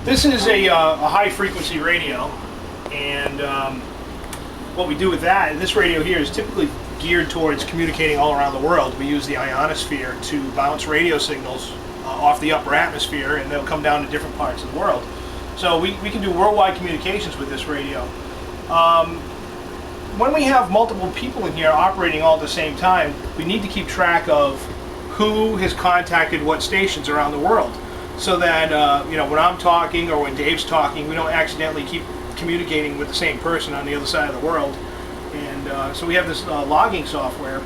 This is a high frequency radio, and what we do with that, this radio here is typically geared towards communicating all around the world. We use the ionosphere to bounce radio signals off the upper atmosphere, and they'll come down to different parts of the world. So we can do worldwide communications with this radio. When we have multiple people in here operating all at the same time, we need to keep track of who has contacted what stations around the world, so that when I'm talking or when Dave's talking, we don't accidentally keep communicating with the same person on the other side of the world. And so we have this logging software,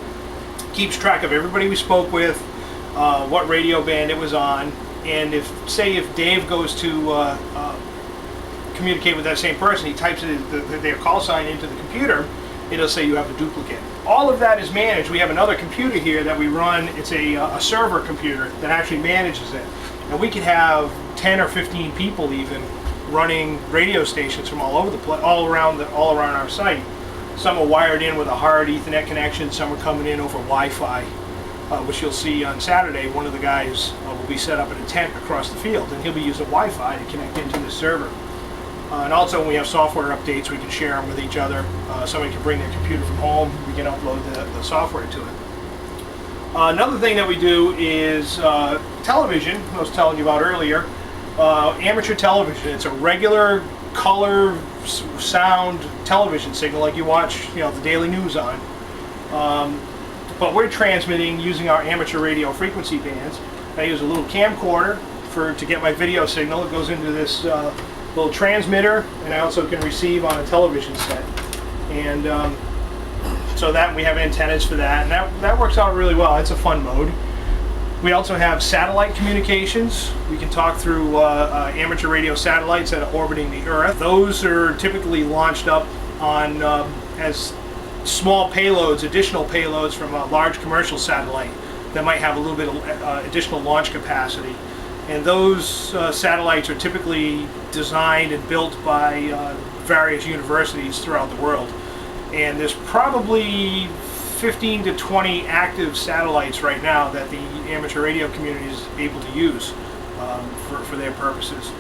keeps track of everybody we spoke with, what radio band it was on, and if Dave goes to communicate with that same person, he types their call sign into the computer, it'll say you have a duplicate. All of that is managed. We have another computer here that we run. It's a server computer that actually manages it. And we could have 10 or 15 people even running radio stations from all over the place, all around our site. Some are wired in with a hard Ethernet connection. Some are coming in over Wi-Fi, which you'll see on Saturday. One of the guys will be set up in a tent across the field, and he'll be using Wi-Fi to connect into the server. And also, when we have software updates, we can share them with each other. Somebody can bring their computer from home. We can upload the software to it. Another thing that we do is television. I was telling you about earlier. Amateur television. It's a regular color sound television signal like you watch, the daily news on. But we're transmitting using our amateur radio frequency bands. I use a little camcorder to get my video signal. It goes into this little transmitter, and I also can receive on a television set. And so that we have antennas for that, and that works out really well. It's a fun mode. We also have satellite communications. We can talk through amateur radio satellites that are orbiting the Earth. Those are typically launched up on as small payloads, additional payloads from a large commercial satellite that might have a little bit of additional launch capacity. And those satellites are typically designed and built by various universities throughout the world. And there's probably 15 to 20 active satellites right now that the amateur radio community is able to use for their purposes.